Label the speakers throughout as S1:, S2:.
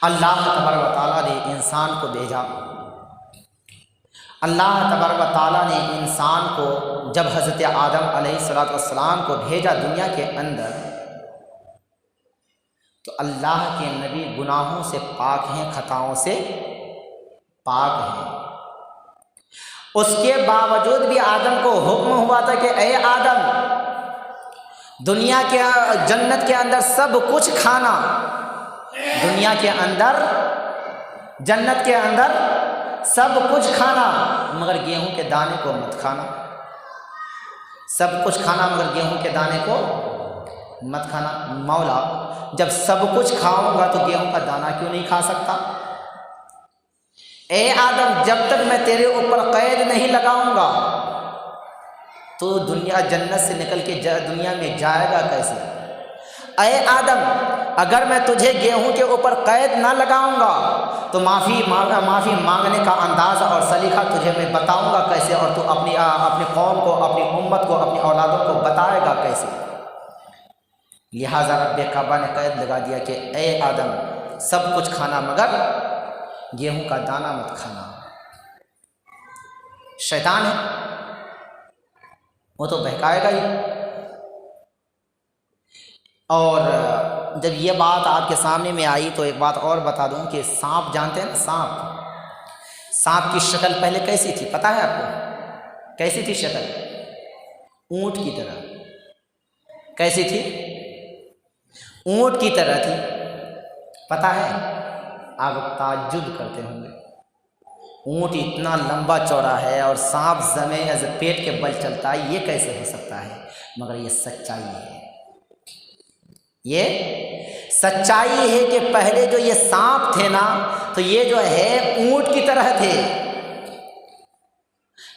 S1: اللہ تبارک و تعالیٰ نے انسان کو بھیجا۔ اللہ تبارک و تعالیٰ نے انسان کو جب حضرت آدم علیہ السلام کو بھیجا دنیا کے اندر، تو اللہ کے نبی گناہوں سے پاک ہیں، خطاؤں سے پاک ہیں۔ اس کے باوجود بھی آدم کو حکم ہوا تھا کہ اے آدم، دنیا کے جنت کے اندر سب کچھ کھانا، دنیا کے اندر جنت کے اندر سب کچھ کھانا مگر گیہوں کے دانے کو مت کھانا، سب کچھ کھانا مگر گیہوں کے دانے کو مت کھانا۔ مولا جب سب کچھ کھاؤں گا تو گیہوں کا دانہ کیوں نہیں کھا سکتا؟ اے آدم، جب تک میں تیرے اوپر قید نہیں لگاؤں گا تو دنیا جنت سے نکل کے دنیا میں جائے گا کیسے؟ اے آدم، اگر میں تجھے گیہوں کے اوپر قید نہ لگاؤں گا تو معافی مانگنے کا انداز اور سلیقہ تجھے میں بتاؤں گا کیسے، اور تو اپنی قوم کو، اپنی امت کو، اپنی اولادوں کو بتائے گا کیسے؟ لہٰذا رب کعبہ نے قید لگا دیا کہ اے آدم، سب کچھ کھانا مگر گیہوں کا دانہ مت کھانا۔ شیطان ہے، وہ تو بہکائے گا ہی۔ اور جب یہ بات آپ کے سامنے میں آئی تو ایک بات اور بتا دوں کہ سانپ جانتے ہیں نا، سانپ کی شکل پہلے کیسی تھی پتہ ہے آپ کو؟ کیسی تھی شکل؟ اونٹ کی طرح۔ کیسی تھی؟ اونٹ کی طرح تھی۔ پتہ ہے؟ آپ تعجب کرتے ہوں گے، اونٹ اتنا لمبا چوڑا ہے اور سانپ زمین پیٹ کے بل چلتا ہے، یہ کیسے ہو سکتا ہے؟ مگر یہ سچائی ہے، یہ سچائی ہے کہ پہلے جو یہ سانپ تھے نا تو یہ جو ہے اونٹ کی طرح تھے،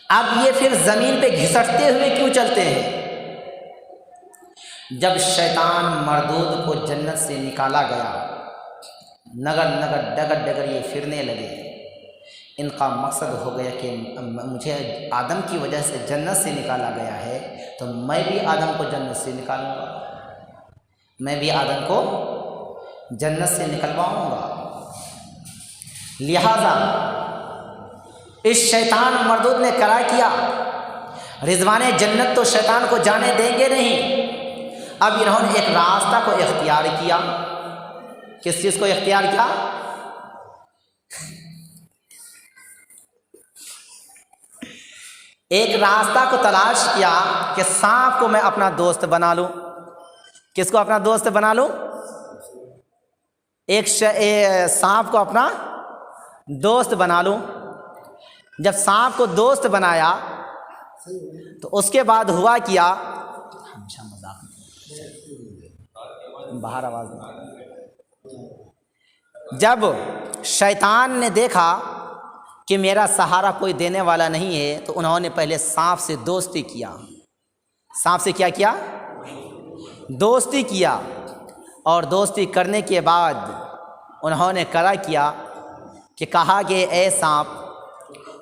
S1: اب یہ پھر زمین پہ گھسٹتے ہوئے کیوں چلتے ہیں؟ جب شیطان مردود کو جنت سے نکالا گیا، نگر نگر ڈگر ڈگر یہ پھرنے لگے، ان کا مقصد ہو گیا کہ مجھے آدم کی وجہ سے جنت سے نکالا گیا ہے تو میں بھی آدم کو جنت سے نکالوں گا، میں بھی آدم کو جنت سے نکلواؤں گا۔ لہذا اس شیطان مردود نے کیا کیا؟ رضوان جنت تو شیطان کو جانے دیں گے نہیں، اب انہوں نے ایک راستہ کو اختیار کیا۔ کس چیز کو اختیار کیا؟ ایک راستہ کو تلاش کیا کہ سانپ کو میں اپنا دوست بنا لوں۔ کس کو اپنا دوست بنا لوں؟ سانپ کو اپنا دوست بنا لوں۔ جب سانپ کو دوست بنایا تو اس کے بعد ہوا کیا؟ ہمیشہ مذاق باہر آواز نہیں۔ جب شیطان نے دیکھا کہ میرا سہارا کوئی دینے والا نہیں ہے تو انہوں نے پہلے سانپ سے دوستی کیا۔ سانپ سے کیا کیا؟ دوستی کیا، اور دوستی کرنے کے بعد انہوں نے کیا کہ کہا کہ اے سانپ،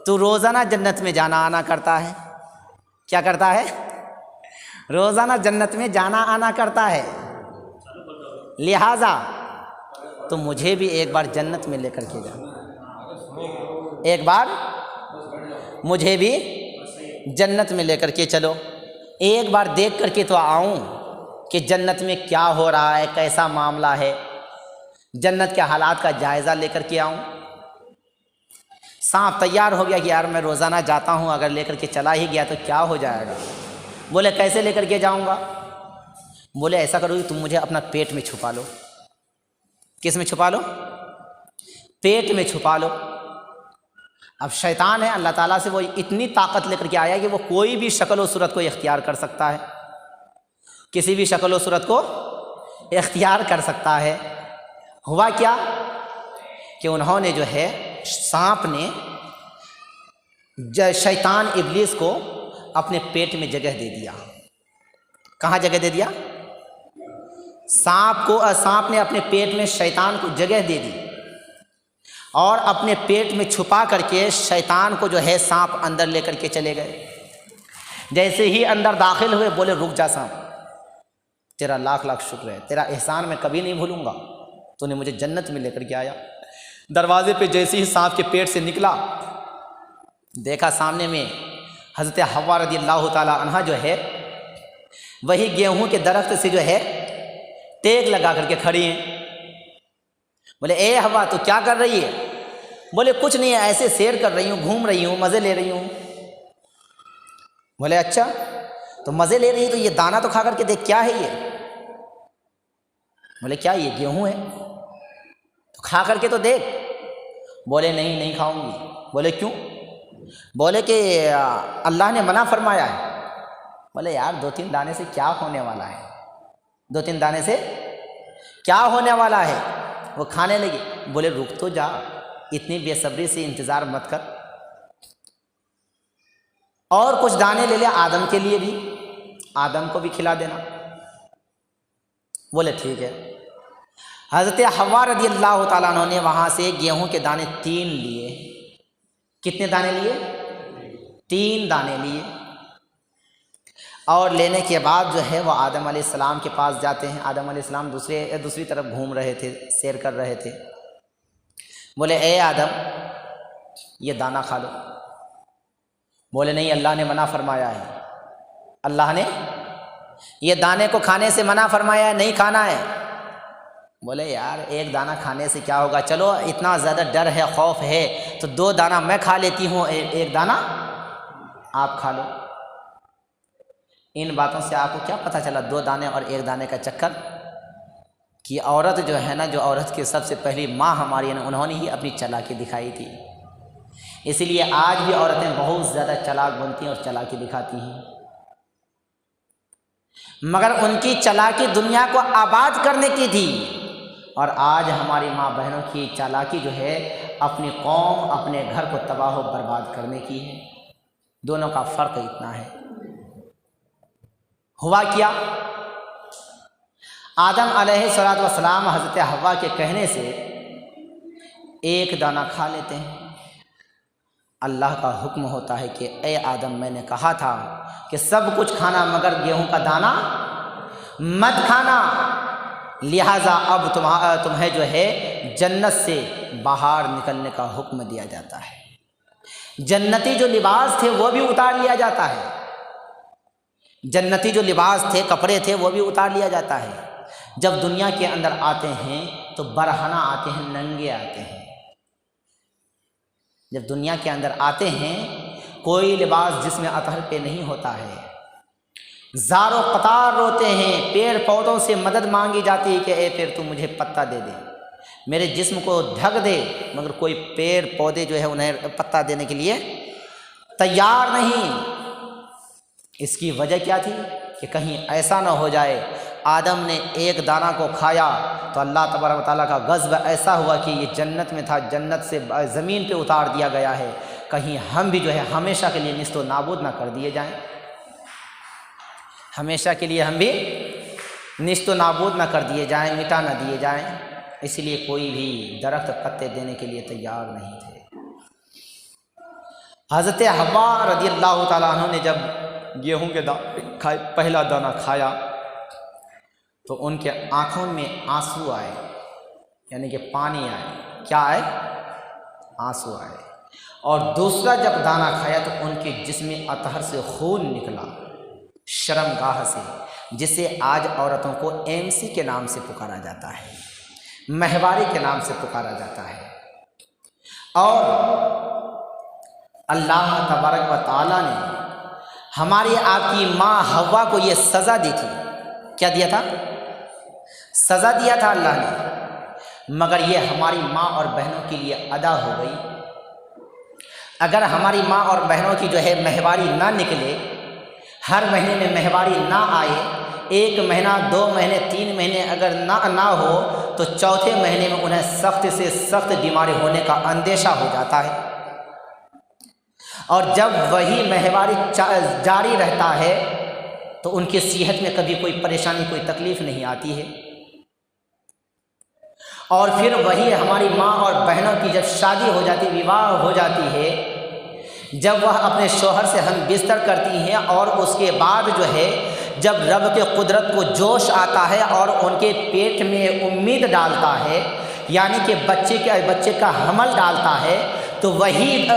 S1: تو روزانہ جنت میں جانا آنا کرتا ہے۔ کیا کرتا ہے؟ روزانہ جنت میں جانا آنا کرتا ہے، لہذا تو مجھے بھی ایک بار جنت میں لے کر کے جانا، ایک بار مجھے بھی جنت میں لے کر کے چلو، ایک بار دیکھ کر کے تو آؤں کہ جنت میں کیا ہو رہا ہے، کیسا معاملہ ہے، جنت کے حالات کا جائزہ لے کر کے آؤں۔ سانپ تیار ہو گیا کہ یار میں روزانہ جاتا ہوں، اگر لے کر کے چلا ہی گیا تو کیا ہو جائے گا۔ بولے کیسے لے کر کے جاؤں گا؟ بولے ایسا کرو کہ تم مجھے اپنا پیٹ میں چھپا لو۔ کس میں چھپا لو؟ پیٹ میں چھپا لو۔ اب شیطان ہے، اللہ تعالیٰ سے وہ اتنی طاقت لے کر کے آیا کہ وہ کوئی بھی شکل و صورت کو اختیار کر سکتا ہے، کسی بھی شکل و صورت کو اختیار کر سکتا ہے۔ ہوا کیا کہ انہوں نے جو ہے سانپ نے شیطان ابلیس کو اپنے پیٹ میں جگہ دے دیا۔ کہاں جگہ دے دیا؟ سانپ نے اپنے پیٹ میں شیطان کو جگہ دے دی اور اپنے پیٹ میں چھپا کر کے شیطان کو جو ہے سانپ اندر لے کر کے چلے گئے۔ جیسے ہی اندر داخل ہوئے بولے رک جا سانپ، تیرا لاکھ لاکھ شکر ہے، تیرا احسان میں کبھی نہیں بھولوں گا، تو نے مجھے جنت میں لے کر کے آیا۔ دروازے پہ جیسے ہی سانپ کے پیٹ سے نکلا، دیکھا سامنے میں حضرت حوا رضی اللہ تعالی عنہا جو ہے وہی گیہوں کے درخت سے جو ہے ٹیک لگا کر کے کھڑی ہیں۔ بولے اے حوا تو کیا کر رہی ہے؟ بولے کچھ نہیں ہے، ایسے سیر کر رہی ہوں، گھوم رہی ہوں، مزے لے رہی ہوں۔ بولے اچھا تو مزے لے رہی ہے تو یہ دانہ تو کھا کر کے دیکھ کیا ہے یہ؟ بولے کیا یہ گیہوں ہے؟ تو کھا کر کے تو دیکھ۔ بولے نہیں کھاؤں گی۔ بولے کیوں؟ بولے کہ اللہ نے منع فرمایا ہے۔ بولے یار 2-3 دانے سے کیا ہونے والا ہے؟ 2-3 دانے سے کیا ہونے والا ہے؟ وہ کھانے لگی۔ بولے رک تو جا، اتنی بے صبری سے انتظار مت کر، اور کچھ دانے لے لے آدم کے لیے بھی، آدم کو بھی کھلا دینا۔ بولے ٹھیک ہے۔ حضرت حوا رضی اللہ تعالیٰ عنہ نے وہاں سے گیہوں کے دانے 3 لیے۔ کتنے دانے لیے؟ 3 دانے لیے۔ اور لینے کے بعد جو ہے وہ آدم علیہ السلام کے پاس جاتے ہیں۔ آدم علیہ السلام دوسری طرف گھوم رہے تھے، سیر کر رہے تھے۔ بولے اے آدم یہ دانہ کھا لو۔ بولے نہیں، اللہ نے منع فرمایا ہے، اللہ نے یہ دانے کو کھانے سے منع فرمایا ہے، نہیں کھانا ہے۔ بولے یار 1 دانہ کھانے سے کیا ہوگا، چلو اتنا زیادہ ڈر ہے، خوف ہے تو 2 دانہ میں کھا لیتی ہوں، 1 دانہ آپ کھا لو۔ ان باتوں سے آپ کو کیا پتہ چلا 2 دانے اور 1 دانے کا چکر؟ کہ عورت جو ہے نا، جو عورت کی سب سے پہلی ماں ہماری ہے نا، انہوں نے ہی اپنی چالاکی دکھائی تھی۔ اسی لیے آج بھی عورتیں بہت زیادہ چالاک بنتی ہیں اور چالاکی دکھاتی ہیں، مگر ان کی چالاکی دنیا کو آباد کرنے کی تھی، اور آج ہماری ماں بہنوں کی چالاکی جو ہے اپنی قوم، اپنے گھر کو تباہ و برباد کرنے کی ہے۔ دونوں کا فرق اتنا ہے۔ ہوا کیا؟ آدم علیہ السلام حضرت حوا کے کہنے سے 1 دانہ کھا لیتے ہیں۔ اللہ کا حکم ہوتا ہے کہ اے آدم میں نے کہا تھا کہ سب کچھ کھانا مگر گیہوں کا دانہ مت کھانا، لہٰذا اب تمہیں جو ہے جنت سے باہر نکلنے کا حکم دیا جاتا ہے۔ جنتی جو لباس تھے وہ بھی اتار لیا جاتا ہے، جنتی جو لباس تھے، کپڑے تھے، وہ بھی اتار لیا جاتا ہے۔ جب دنیا کے اندر آتے ہیں تو برہنہ آتے ہیں، ننگے آتے ہیں۔ جب دنیا کے اندر آتے ہیں کوئی لباس جس میں اطہر پہ نہیں ہوتا ہے، زار و قطار روتے ہیں، پیڑ پودوں سے مدد مانگی جاتی ہے کہ اے پیڑ تو مجھے پتہ دے دے، میرے جسم کو ڈھک دے، مگر کوئی پیڑ پودے جو ہے انہیں پتہ دینے کے لیے تیار نہیں۔ اس کی وجہ کیا تھی کہ کہیں ایسا نہ ہو جائے آدم نے 1 دانہ کو کھایا تو اللہ تبارک و تعالیٰ کا غضب ایسا ہوا کہ یہ جنت میں تھا، جنت سے زمین پہ اتار دیا گیا ہے، کہیں ہم بھی جو ہے ہمیشہ کے لیے نیست و نابود نہ کر دیے جائیں، ہمیشہ کے لیے ہم بھی نیست و نابود نہ کر دیے جائیں، مٹا نہ دیے جائیں۔ اس لیے کوئی بھی درخت پتے دینے کے لیے تیار نہیں تھے۔ حضرت حوا رضی اللہ تعالیٰ عنہ نے جب گیہوں کے پہلا دانہ کھایا تو ان کے آنکھوں میں آنسو آئے، یعنی کہ پانی آئے۔ کیا آئے؟ آنسو آئے۔ اور دوسرا جب دانہ کھایا تو ان کے جسم اطہر سے خون نکلا، شرمگاہ سے، جسے آج عورتوں کو MC کے نام سے پکارا جاتا ہے، مہواری کے نام سے پکارا جاتا ہے۔ اور اللہ تبارک و تعالیٰ نے ہماری آپ کی ماں حوا کو یہ سزا دی تھی۔ کیا دیا تھا؟ سزا دیا تھا اللہ نے، مگر یہ ہماری ماں اور بہنوں کے لیے ادا ہو گئی۔ اگر ہماری ماں اور بہنوں کی جو ہے مہواری نہ نکلے، ہر مہینے میں مہواری نہ آئے، 1 مہینہ 2 مہینے 3 مہینے اگر نہ ہو تو چوتھے مہینے میں انہیں سخت سے سخت بیماری ہونے کا اندیشہ ہو جاتا ہے، اور جب وہی مہواری جاری رہتا ہے تو ان کی صحت میں کبھی کوئی پریشانی، کوئی تکلیف نہیں آتی ہے۔ اور پھر وہی ہماری ماں اور بہنوں کی جب شادی ہو جاتی، وواہ ہو جاتی ہے، جب وہ اپنے شوہر سے ہم بستر کرتی ہیں اور اس کے بعد جو ہے جب رب کے قدرت کو جوش آتا ہے اور ان کے پیٹ میں امید ڈالتا ہے، یعنی کہ بچے کا حمل ڈالتا ہے، تو وہی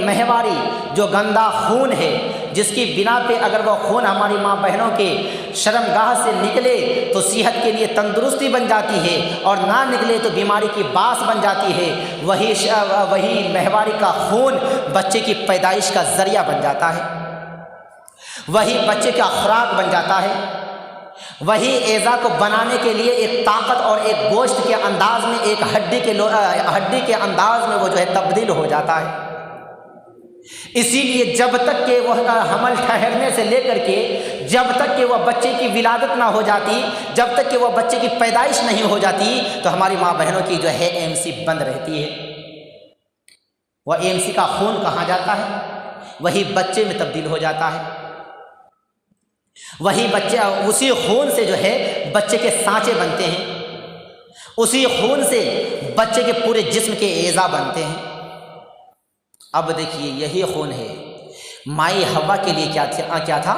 S1: مہواری جو گندا خون ہے، جس کی بنا پہ اگر وہ خون ہماری ماں بہنوں کے شرمگاہ سے نکلے تو صحت کے لیے تندرستی بن جاتی ہے، اور نہ نکلے تو بیماری کی باعث بن جاتی ہے، وہی مہواری کا خون بچے کی پیدائش کا ذریعہ بن جاتا ہے، وہی بچے کا خوراک بن جاتا ہے، وہی اعضا کو بنانے کے لیے ایک طاقت اور ایک گوشت کے انداز میں، ایک ہڈی کے انداز میں وہ جو ہے تبدیل ہو جاتا ہے۔ اسی لیے جب تک کہ وہ حمل ٹھہرنے سے لے کر کے جب تک کہ وہ بچے کی ولادت نہ ہو جاتی، جب تک کہ وہ بچے کی پیدائش نہیں ہو جاتی، تو ہماری ماں بہنوں کی جو ہے AMC بند رہتی ہے۔ وہ AMC کا خون کہاں جاتا ہے؟ وہی بچے میں تبدیل ہو جاتا ہے، وہی بچہ، اسی خون سے جو ہے بچے کے سانچے بنتے ہیں، اسی خون سے بچے کے پورے جسم کے اعضاء بنتے ہیں۔ اب دیکھیے یہی خون ہے، مائی حوا کے لیے کیا تھا؟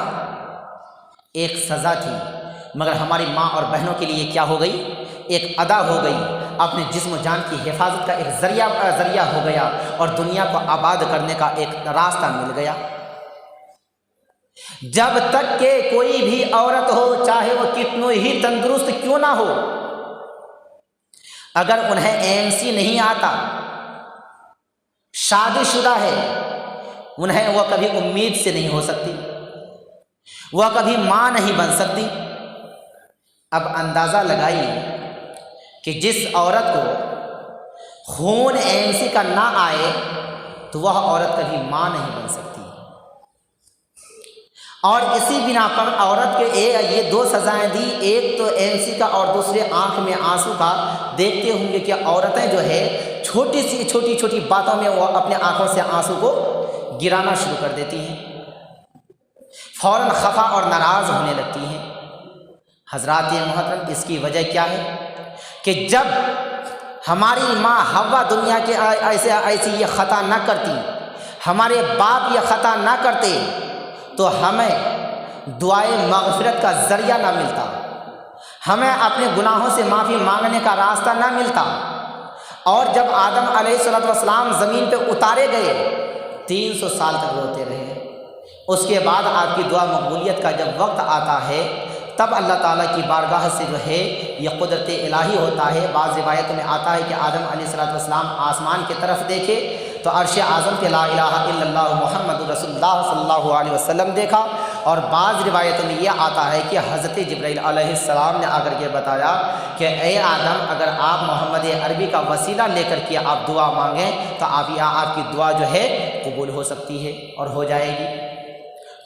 S1: ایک سزا تھی، مگر ہماری ماں اور بہنوں کے لیے کیا ہو گئی؟ ایک ادا ہو گئی، اپنے جسم و جان کی حفاظت کا ایک ذریعہ ہو گیا، اور دنیا کو آباد کرنے کا ایک راستہ مل گیا۔ جب تک کہ کوئی بھی عورت ہو، چاہے وہ کتنی ہی تندرست کیوں نہ ہو، اگر انہیں AMC نہیں آتا، شادی شدہ ہے، وہ کبھی امید سے نہیں ہو سکتی، وہ کبھی ماں نہیں بن سکتی۔ اب اندازہ لگائیے کہ جس عورت کو خون AMC کا نہ آئے تو وہ عورت کبھی ماں نہیں بن سکتی، اور اسی بنا پر عورت کے یہ دو سزائیں دی، ایک تو AMC کا اور دوسرے آنکھ میں آنسو کا۔ دیکھتے ہوں گے کہ عورتیں جو ہے چھوٹی باتوں میں وہ اپنے آنکھوں سے آنسو کو گرانا شروع کر دیتی ہیں، فوراً خفا اور ناراض ہونے لگتی ہیں۔ حضرات محترم، اس کی وجہ کیا ہے کہ جب ہماری ماں حوا دنیا کے ایسی یہ خطا نہ کرتی، ہمارے باپ یہ خطا نہ کرتے، تو ہمیں دعائے مغفرت کا ذریعہ نہ ملتا، ہمیں اپنے گناہوں سے معافی مانگنے کا راستہ نہ ملتا۔ اور جب آدم علیہ السلام زمین پہ اتارے گئے، 300 سال تک روتے رہے، اس کے بعد آپ کی دعا مقبولیت کا جب وقت آتا ہے، تب اللہ تعالیٰ کی بارگاہ سے جو ہے یہ قدرت الہی ہوتا ہے۔ بعض روایتوں میں آتا ہے کہ آدم علیہ السلام آسمان کی طرف دیکھے تو عرش اعظم پہ لا الہ الا اللہ محمد رسول اللہ صلی اللہ علیہ وسلم دیکھا، اور بعض روایتوں میں یہ آتا ہے کہ حضرت جبرائیل علیہ السلام نے آ کر کے بتایا کہ اے آدم، اگر آپ محمد عربی کا وسیلہ لے کر کے آپ دعا مانگیں تو آپ کی دعا جو ہے قبول ہو سکتی ہے اور ہو جائے گی۔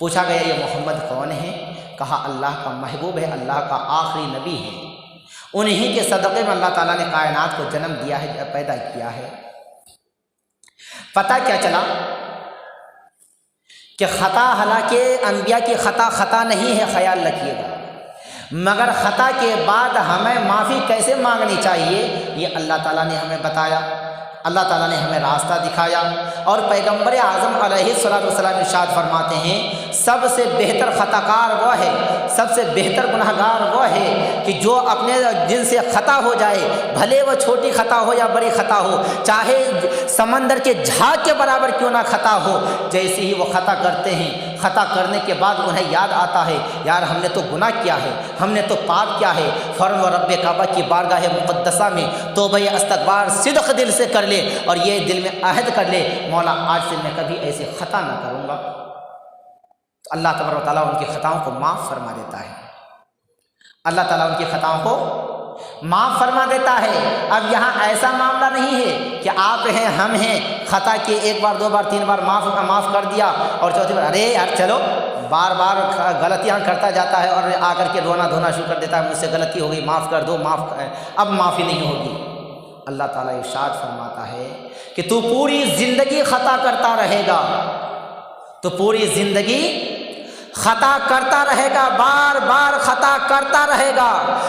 S1: پوچھا گیا یہ محمد کون ہے؟ کہا اللہ کا محبوب ہے، اللہ کا آخری نبی ہے، انہی کے صدقے میں اللہ تعالیٰ نے کائنات کو جنم دیا ہے، پیدا کیا ہے۔ پتہ کیا چلا کہ خطا، حالانکہ انبیاء کی خطا نہیں ہے، خیال رکھیے گا، مگر خطا کے بعد ہمیں معافی کیسے مانگنی چاہیے یہ اللہ تعالیٰ نے ہمیں بتایا، اللہ تعالیٰ نے ہمیں راستہ دکھایا۔ اور پیغمبر اعظم علیہ السلام ارشاد فرماتے ہیں، سب سے بہتر خطا کار وہ ہے، سب سے بہتر گناہ گار وہ ہے کہ جو اپنے جن سے خطا ہو جائے، بھلے وہ چھوٹی خطا ہو یا بڑی خطا ہو، چاہے سمندر کے جھاگ کے برابر کیوں نہ خطا ہو، جیسے ہی وہ خطا کرتے ہیں، خطا کرنے کے بعد انہیں یاد آتا ہے یار ہم نے تو گناہ کیا ہے، ہم نے تو پاپ کیا ہے، فوراً وہ رب کعبہ کی بارگاہ مقدسہ میں توبہ استغفار صدق دل سے کر لے، اور یہ دل میں عہد کر لے مولا آج سے میں کبھی ایسی خطا نہ کروں گا، تو اللہ تبارک و تعالیٰ ان کی خطاؤں کو معاف فرما دیتا ہے، اللہ تعالیٰ ان کی خطاؤں کو معاف فرما دیتا ہے۔ اب یہاں ایسا معاملہ نہیں ہے کہ آپ ہیں ہم ہیں، خطا کی ایک بار دو بار تین بار معاف کر دیا اور چوتھی بار ارے یار چلو، بار بار غلطیاں کرتا جاتا ہے اور آ کر کے رونا دھونا شروع کر دیتا ہے، مجھ سے غلطی ہو گئی معاف کر دو، اب معافی نہیں ہوگی۔ اللہ تعالیٰ ارشاد فرماتا ہے کہ تو پوری زندگی خطا کرتا رہے گا، تو پوری زندگی خطا کرتا رہے گا، بار بار خطا کرتا رہے گا،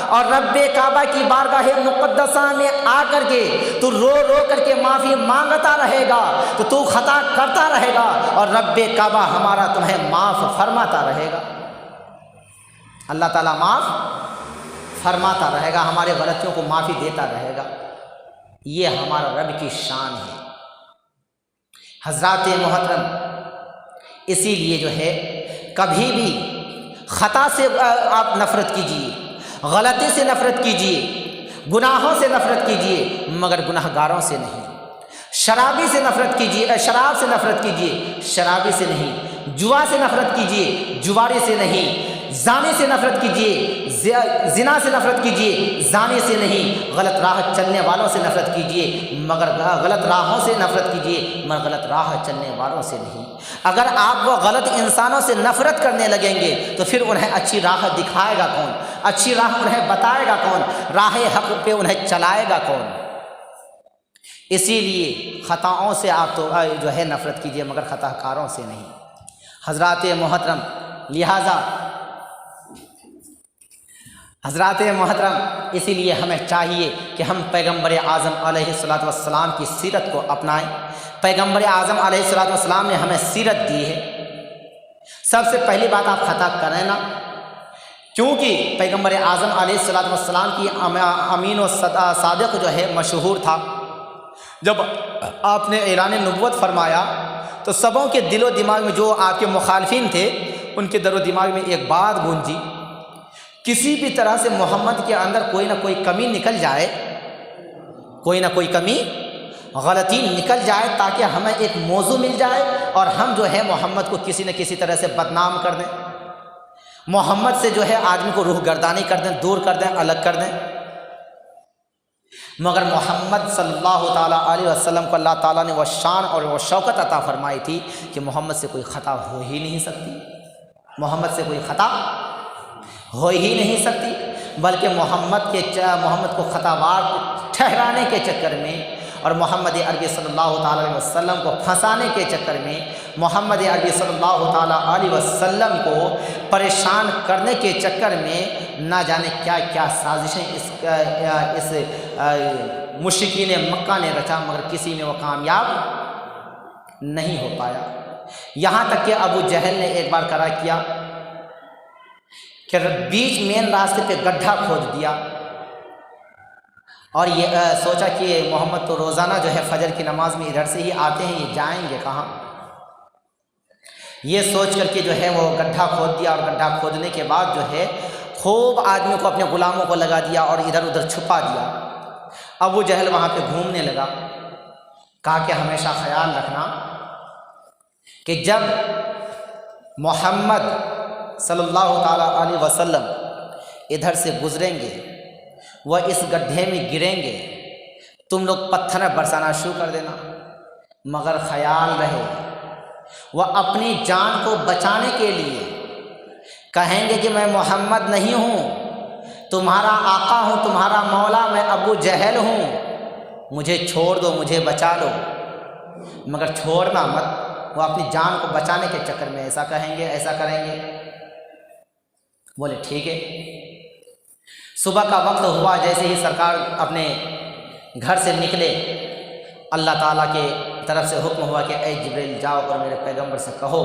S1: اور رب کعبہ کی بارگاہ مقدسہ میں آ کر کے تو رو رو کر کے معافی مانگتا رہے گا، تو تو خطا کرتا رہے گا اور رب کعبہ ہمارا تمہیں معاف فرماتا رہے گا۔ اللہ تعالیٰ معاف فرماتا رہے گا، ہمارے غلطیوں کو معافی دیتا رہے گا۔ یہ ہمارا رب کی شان ہے۔ حضرات محترم، اسی لیے جو ہے کبھی بھی خطا سے آپ نفرت کیجیے، غلطی سے نفرت کیجیے، گناہوں سے نفرت کیجیے، مگر گناہ گاروں سے نہیں۔ شرابی سے نفرت کیجیے، شراب سے نفرت کیجیے، شرابی سے نہیں۔ جوا سے نفرت کیجیے، جواری سے نہیں۔ زانی سے نفرت کیجیے، زنا سے نفرت کیجیے، زانی سے نہیں۔ غلط راہ چلنے والوں سے نفرت کیجیے، مگر غلط راہوں سے نفرت کیجیے، مگر غلط راہ چلنے والوں سے نہیں۔ اگر آپ وہ غلط انسانوں سے نفرت کرنے لگیں گے تو پھر انہیں اچھی راہ دکھائے گا کون؟ اچھی راہ انہیں بتائے گا کون؟ راہ حق پہ انہیں چلائے گا کون؟ اسی لیے خطاؤں سے آپ تو جو ہے نفرت کیجیے، مگر خطا کاروں سے نہیں۔ حضرات محترم، لہٰذا حضرات محترم، اسی لیے ہمیں چاہیے کہ ہم پیغمبر اعظم علیہ الصلوۃ والسلام کی سیرت کو اپنائیں۔ پیغمبر اعظم علیہ الصلوۃ والسلام نے ہمیں سیرت دی ہے۔ سب سے پہلی بات، آپ خطا کریں نا، کیونکہ پیغمبر اعظم علیہ الصلوۃ والسلام کی امین و صادق جو ہے مشہور تھا۔ جب آپ نے اعلان نبوت فرمایا تو سبوں کے دل و دماغ میں، جو آپ کے مخالفین تھے، ان کے دل و دماغ میں ایک بات گونجی، کسی بھی طرح سے محمد کے اندر کوئی نہ کوئی کمی نکل جائے، کوئی نہ کوئی کمی غلطی نکل جائے، تاکہ ہمیں ایک موضوع مل جائے اور ہم جو ہے محمد کو کسی نہ کسی طرح سے بدنام کر دیں، محمد سے جو ہے آدمی کو روح گردانی کر دیں، دور کر دیں، الگ کر دیں۔ مگر محمد صلی اللہ تعالیٰ علیہ وسلم کو اللہ تعالیٰ نے وہ شان اور وہ شوکت عطا فرمائی تھی کہ محمد سے کوئی خطا ہو ہی نہیں سکتی، محمد سے کوئی خطا ہو ہی نہیں سکتی، بلکہ محمد کو خطاوار ٹھہرانے کے چکر میں اور محمد عربی صلی اللہ تعالیٰ علیہ وسلم کو پھنسانے کے چکر میں، محمد عربی صلی اللہ تعالیٰ علیہ وسلم کو پریشان کرنے کے چکر میں نہ جانے کیا کیا سازشیں اس مشرکین مکہ نے رچا، مگر کسی میں وہ کامیاب نہیں ہو پایا۔ یہاں تک کہ ابو جہل نے ایک بار کرا کیا کہ بیچ مین راستے پہ گڈھا کھود دیا اور یہ سوچا کہ محمد تو روزانہ جو ہے فجر کی نماز میں ادھر سے ہی آتے ہیں، یہ جائیں گے کہاں؟ یہ سوچ کر کے جو ہے وہ گڈھا کھود دیا، اور گڈھا کھودنے کے بعد جو ہے خوب آدمیوں کو، اپنے غلاموں کو لگا دیا اور ادھر ادھر چھپا دیا۔ ابو جہل وہاں پہ گھومنے لگا، کہا کہ ہمیشہ خیال رکھنا کہ جب محمد صلی اللہ تعالیٰ علیہ وسلم ادھر سے گزریں گے، وہ اس گڈھے میں گریں گے، تم لوگ پتھر برسانا شروع کر دینا، مگر خیال رہے وہ اپنی جان کو بچانے کے لیے کہیں گے کہ میں محمد نہیں ہوں، تمہارا آقا ہوں، تمہارا مولا، میں ابو جہل ہوں، مجھے چھوڑ دو، مجھے بچا لو، مگر چھوڑنا مت۔ وہ اپنی جان کو بچانے کے چکر میں ایسا کہیں گے، ایسا کریں گے۔ بولے ٹھیک ہے۔ صبح کا وقت ہوا، جیسے ہی سرکار اپنے گھر سے نکلے، اللہ تعالیٰ کے طرف سے حکم ہوا کہ اے جبریل جاؤ اور میرے پیغمبر سے کہو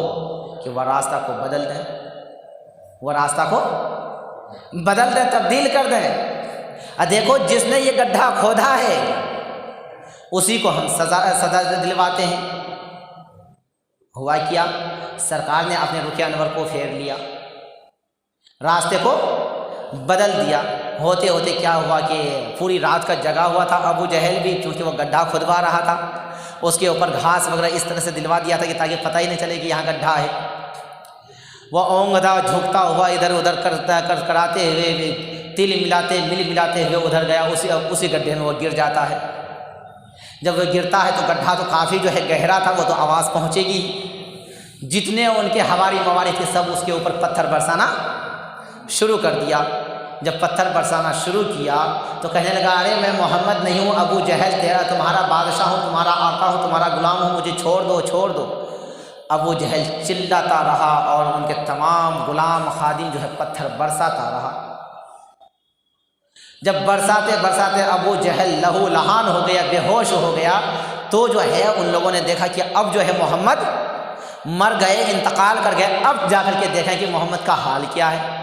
S1: کہ وہ راستہ کو بدل دیں، وہ راستہ کو بدل دیں، تبدیل کر دیں۔ دیکھو جس نے یہ گڈھا کھودا ہے اسی کو ہم سزا دلواتے ہیں۔ ہوا کیا، سرکار نے اپنے رخ انور کو پھیر لیا، راستے کو بدل دیا۔ ہوتے ہوتے کیا ہوا کہ پوری رات کا جگا ہوا تھا ابو جہل بھی، کیونکہ وہ گڈھا کھدوا رہا تھا، اس کے اوپر گھاس وغیرہ اس طرح سے دلوا دیا تھا کہ تاکہ پتہ ہی نہیں چلے کہ یہاں گڈھا ہے۔ وہ اونگتا جھکتا ہوا ادھر ادھر کراتے ہوئے، تل ملاتے ہوئے ادھر گیا، اسی گڈھے میں وہ گر جاتا ہے۔ جب وہ گرتا ہے تو گڈھا تو کافی جو ہے گہرا تھا، وہ تو آواز پہنچے گی، جتنے ان کے ہواری مواری تھے سب اس کے اوپر پتھر برسانا شروع کر دیا۔ جب پتھر برسانا شروع کیا تو کہنے لگا ارے میں محمد نہیں ہوں، ابو جہل تمہارا بادشاہ ہوں، تمہارا آقا ہوں، تمہارا غلام ہوں، مجھے چھوڑ دو، چھوڑ دو۔ ابو جہل چلاتا رہا اور ان کے تمام غلام خادم جو ہے پتھر برساتا رہا۔ جب برساتے برساتے ابو جہل لہو لہان ہو گیا، بے ہوش ہو گیا، تو جو ہے ان لوگوں نے دیکھا کہ اب جو ہے محمد مر گئے، انتقال کر گئے، اب جا کر کے دیکھیں کہ محمد کا حال کیا ہے۔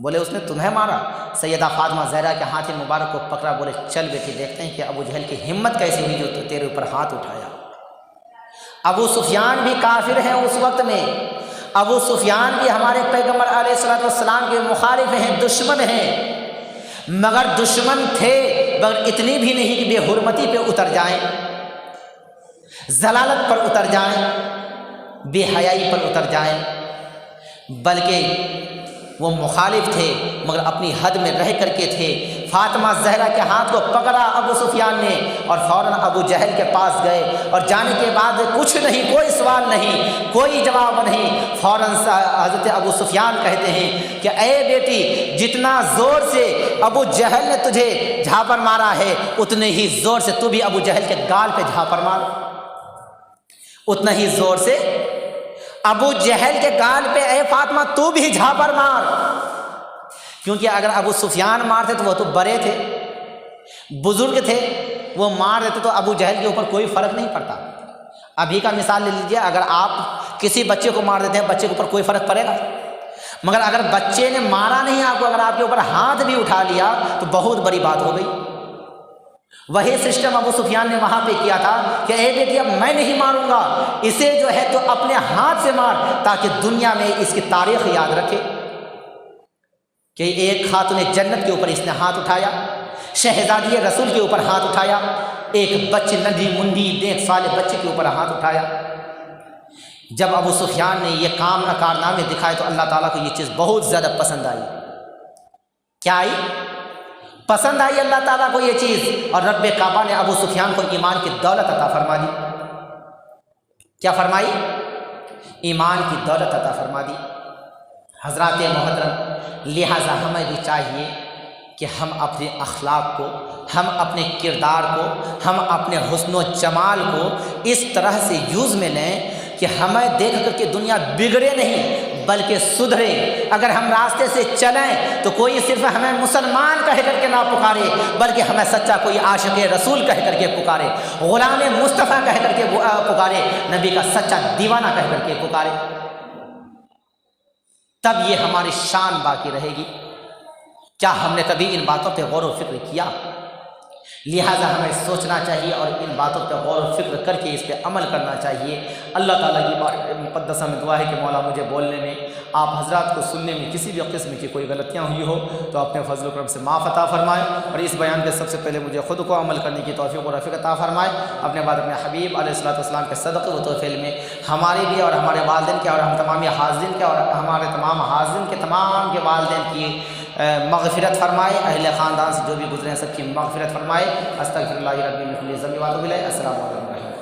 S1: بولے اس نے تمہیں مارا؟ سیدہ فاطمہ زہرا کے ہاتھ مبارک کو پکڑا، بولے چل بیٹی دیکھتے ہیں کہ ابو جہل کی ہمت کیسی ہوئی جو تیرے اوپر ہاتھ اٹھایا۔ ابو سفیان بھی کافر ہیں اس وقت میں، ابو سفیان بھی ہمارے پیغمبر علیہ الصلوۃ والسلام کے مخالف ہیں، دشمن ہیں، مگر دشمن تھے مگر اتنی بھی نہیں کہ بے حرمتی پہ اتر جائیں، ضلالت پر اتر جائیں، بے حیائی پر اتر جائیں، بلکہ وہ مخالف تھے مگر اپنی حد میں رہ کر کے تھے۔ فاطمہ زہرا کے ہاتھ کو پکڑا ابو سفیان نے اور فوراً ابو جہل کے پاس گئے، اور جانے کے بعد کچھ نہیں، کوئی سوال نہیں، کوئی جواب نہیں، فوراً حضرت ابو سفیان کہتے ہیں کہ اے بیٹی، جتنا زور سے ابو جہل نے تجھے جھاپڑ مارا ہے اتنے ہی زور سے تو بھی ابو جہل کے گال پہ جھاپڑ مار، اتنا ہی زور سے ابو جہل کے گال پہ اے فاطمہ تو بھی جھاپڑ مار، کیونکہ اگر ابو سفیان مارتے تو وہ تو بڑے تھے، بزرگ تھے، وہ مار دیتے تو ابو جہل کے اوپر کوئی فرق نہیں پڑتا۔ ابھی کا مثال لے لیجیے، اگر آپ کسی بچے کو مار دیتے ہیں بچے کے اوپر کوئی فرق پڑے گا، مگر اگر بچے نے مارا نہیں آپ کو، اگر آپ کے اوپر ہاتھ بھی اٹھا لیا تو بہت بڑی بات ہو گئی۔ وہی سسٹم ابو سفیان نے وہاں پہ کیا تھا کہ اے بیٹی اب میں نہیں ماروں گا، اسے جو ہے تو اپنے ہاتھ سے مار تاکہ دنیا میں اس کی تاریخ یاد رکھے کہ ایک خاتون جنت کے اوپر اس نے ہاتھ اٹھایا، شہزادی رسول کے اوپر ہاتھ اٹھایا، ایک بچے ننھی منڈی 1.5 سال بچے کے اوپر ہاتھ اٹھایا۔ جب ابو سفیان نے یہ کارنامے دکھائے تو اللہ تعالیٰ کو یہ چیز بہت زیادہ پسند آئی۔ کیا آئی؟ پسند آئی اللہ تعالیٰ کو یہ چیز، اور رب کعبہ نے ابو سفیان کو ایمان کی دولت عطا فرما دی۔ کیا فرمائی؟ ایمان کی دولت عطا فرما دی۔ حضرات محترم، لہٰذا ہمیں بھی چاہیے کہ ہم اپنے اخلاق کو، ہم اپنے کردار کو، ہم اپنے حسن و جمال کو اس طرح سے یوز میں لیں کہ ہمیں دیکھ کر کے دنیا بگڑے نہیں بلکہ سدھرے۔ اگر ہم راستے سے چلیں تو کوئی صرف ہمیں مسلمان کہہ کر کے نہ پکارے بلکہ ہمیں سچا کوئی عاشق رسول کہہ کر کے پکارے، غلام مصطفیٰ کہہ کر کے پکارے، نبی کا سچا دیوانہ کہہ کر کے پکارے، تب یہ ہماری شان باقی رہے گی۔ کیا ہم نے کبھی ان باتوں پہ غور و فکر کیا؟ لہٰذا ہمیں سوچنا چاہیے اور ان باتوں پہ غور و فکر کر کے اس پہ عمل کرنا چاہیے۔ اللہ تعالیٰ کی مقدسہ میں دعا ہے کہ مولا مجھے بولنے میں، آپ حضرات کو سننے میں کسی بھی قسم کی کوئی غلطیاں ہوئی ہو تو اپنے فضل و کرم سے معاف عطا فرمائے، اور اس بیان کے سب سے پہلے مجھے خود کو عمل کرنے کی توفیق و رفیق عطا فرمائے۔ اپنے بعد اپنے حبیب علیہ الصلوۃ والسلام کے صدقے و توفیل میں ہمارے بھی اور ہمارے والدین کے اور ہم تمام حاضرین کے اور ہمارے تمام حاضرین کے تمام کے والدین کی مغفرت فرمائے، اہل خاندان سے جو بھی گزرے ہیں سب کی مغفرت فرمائے۔ استغفر اللہ ربی من کل ذنب و اتوب الیہ۔ السلام علیکم۔